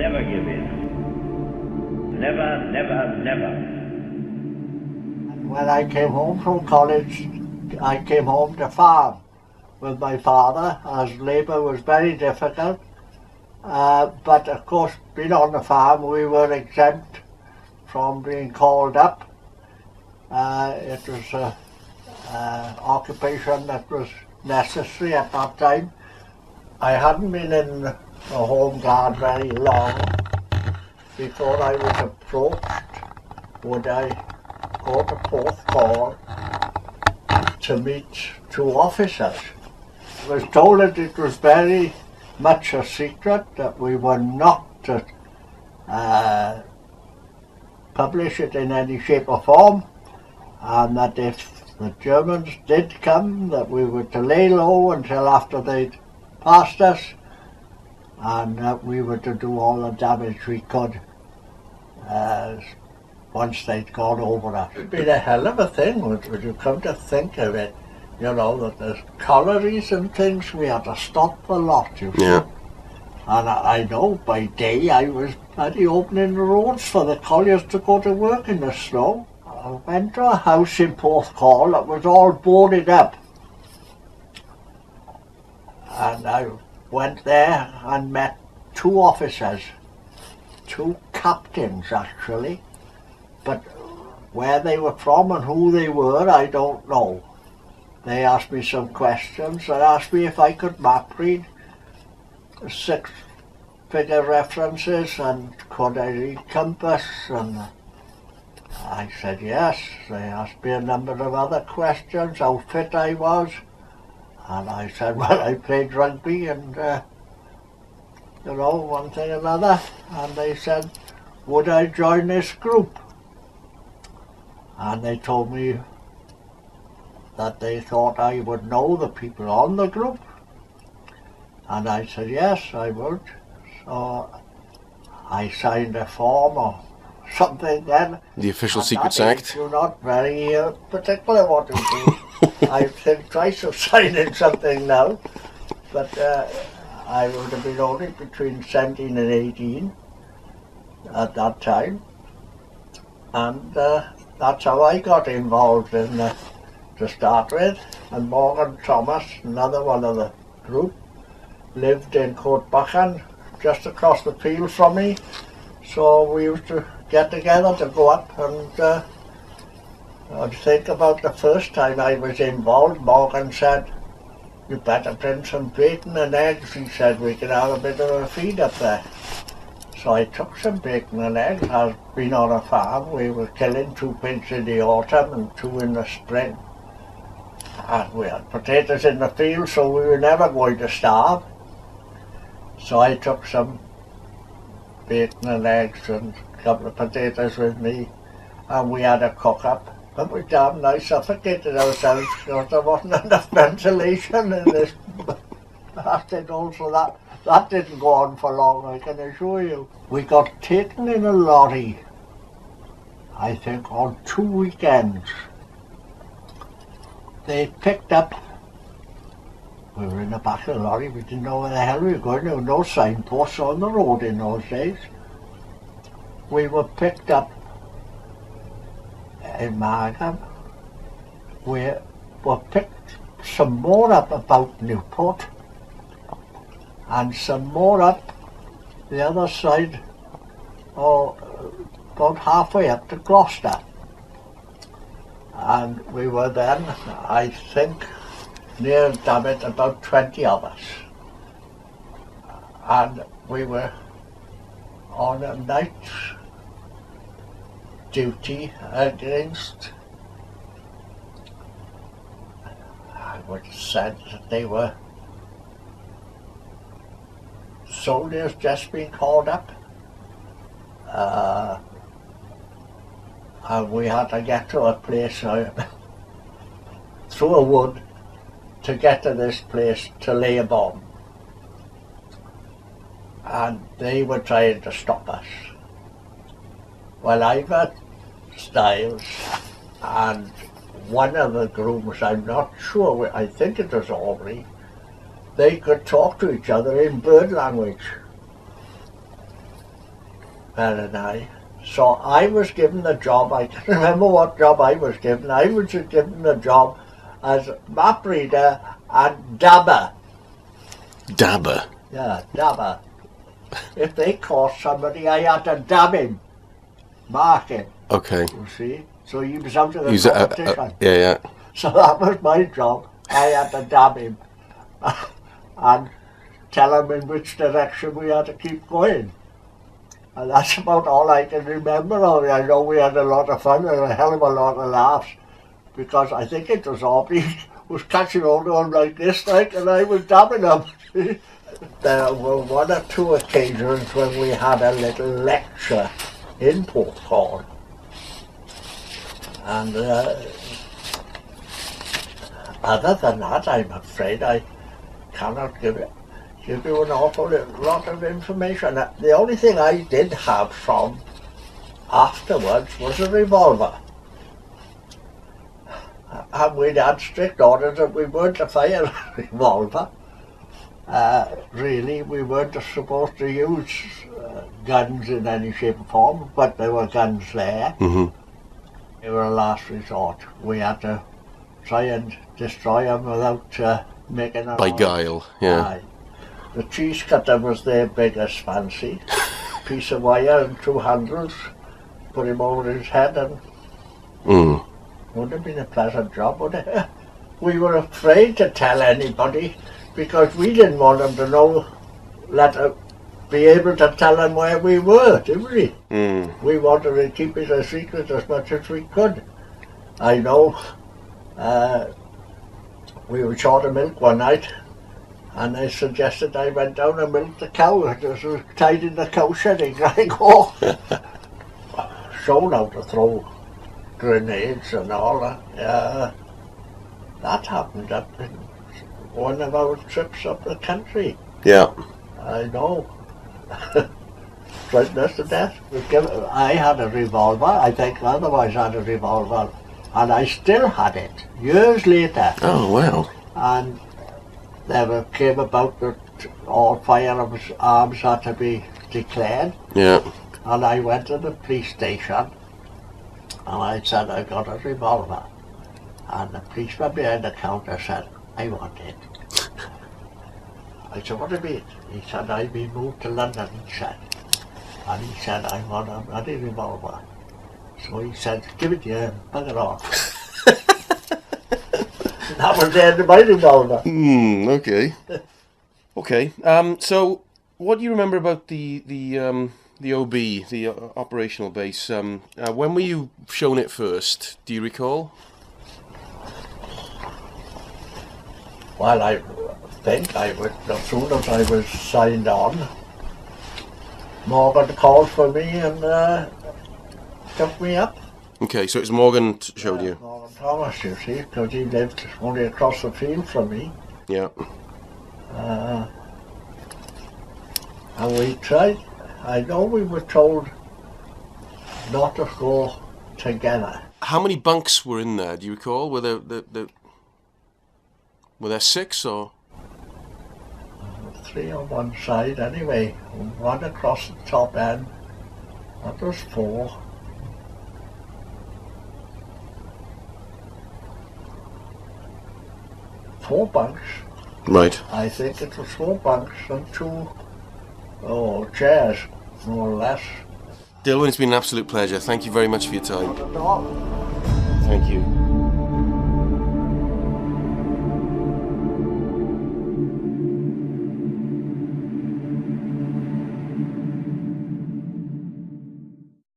never give in. Never, never, never. When I came home from college, I came home to farm with my father, as labour was very difficult. But of course, being on the farm, we were exempt from being called up. It was an occupation that was necessary at that time. I hadn't been in the Home Guard very long before I was approached, would I go to Porth Call to meet two officers. I was told that it was very much a secret, that we were not to publish it in any shape or form, and that if the Germans did come, that we were to lay low until after they'd passed us, and that we were to do all the damage we could once they'd gone over us. It'd been a hell of a thing when you come to think of it, you know, that there's collieries and things, we had to stop the lot, you see. Yeah. And I know by day I was bloody opening the roads for the colliers to go to work in the snow. I went to a house in Porth Call that was all boarded up. And I went there and met two officers, two captains actually, but where they were from and who they were, I don't know. They asked me some questions and asked me if I could map read 6-figure references and could I read compass, and I said yes. They asked me a number of other questions, how fit I was, and I said, well, I played rugby and you know, one thing or another, and they said, would I join this group? And they told me that they thought I would know the people on the group, and I said yes, I would. So I signed a form or something then. The official Secrets Act. You're not very particular what to do. I think twice of signing something now, but I would have been only between 17 and 18 at that time, and that's how I got involved in to start with. And Morgan Thomas, another one of the group, lived in Coatbachan, just across the field from me, so we used to get together to go up, and I think about the first time I was involved, Morgan said, you better bring some bacon and eggs. He said, we can have a bit of a feed up there. So I took some bacon and eggs. I've been on a farm, we were killing 2 pigs in the autumn and 2 in the spring. And we had potatoes in the field, so we were never going to starve. So I took some bacon and eggs and a couple of potatoes with me, and we had a cook-up. And we damn nigh suffocated ourselves because there wasn't enough ventilation in this bastard hole, so that didn't go on for long, I can assure you. We got taken in a lorry, I think on 2 weekends. They picked up, we were in the back of the lorry, we didn't know where the hell we were going, there were no signposts on the road in those days. We were picked up in Margam. We were picked some more up about Newport and some more up the other side, about halfway up to Gloucester. And we were then, I think, near Dammit, about 20 of us. And we were on a night duty against, I would have said that they were soldiers just being called up. And we had to get to a place through a wood to get to this place to lay a bomb. And they were trying to stop us. Well, I've had Styles and one of the grooms, I'm not sure, I think it was Aubrey, they could talk to each other in bird language. and I. So I was given the job, I can't remember what job I was given. I was given the job as map reader and dabber. Dabber? Yeah, dabber. If they caught somebody, I had to dab him, mark him. Okay. You see? So he was out of the competition. Yeah. So that was my job. I had to dab him and tell him in which direction we had to keep going. And that's about all I can remember of it. I know we had a lot of fun and a hell of a lot of laughs, because I think it was Aubrey was catching hold of him like this, like, and I was dabbing him. There were one or two occasions when we had a little lecture in Port Hall. And other than that, I'm afraid I cannot give you an awful lot of information. The only thing I did have from afterwards was a revolver. And we'd had strict orders that we weren't to fire a revolver. Really, we weren't supposed to use guns in any shape or form, but there were guns there. Mm-hmm. They were a last resort. We had to try and destroy them without making a By noise. guile, yeah. Aye. The cheese cutter was their biggest fancy. Piece of wire and two handles, put him over his head, and wouldn't have been a pleasant job, would it? We were afraid to tell anybody because we didn't want them to know, be able to tell them where we were, did we? We wanted to keep it a secret as much as we could. I know we were short of milk one night, and they suggested I went down and milked the cow. It was tied in the cow shed in Gregor. Shown how to throw grenades and all that. That happened up in one of our trips up the country. Yeah. I know. Frightened us to death. I had a revolver. I think otherwise I had a revolver. And I still had it, years later. Oh, wow. And there came about that all firearms had to be declared. Yeah. And I went to the police station and I said I got a revolver. And the policeman behind the counter said, I want it. I said, what do you mean? He said, I've been moved to London, he said. And he said, I want a bloody revolver. So he said, give it here and bugger off. That was the end of my revolver. Okay. Okay. So, what do you remember about the OB, the operational base? When were you shown it first? Do you recall? Well, I think I would, as soon as I was signed on, Morgan called for me and took me up. Okay, so it was Morgan showed you. Morgan Thomas, you see, because he lived only across the field from me. Yeah. And we tried. I know we were told not to go together. How many bunks were in there? Do you recall? Were there 6 or? 3 on one side anyway, one across the top end. That was 4. Four bunks. Right. I think it was 4 bunks and 2 chairs, more or less. Dillwyn, it's been an absolute pleasure. Thank you very much for your time. Not at all. Thank you.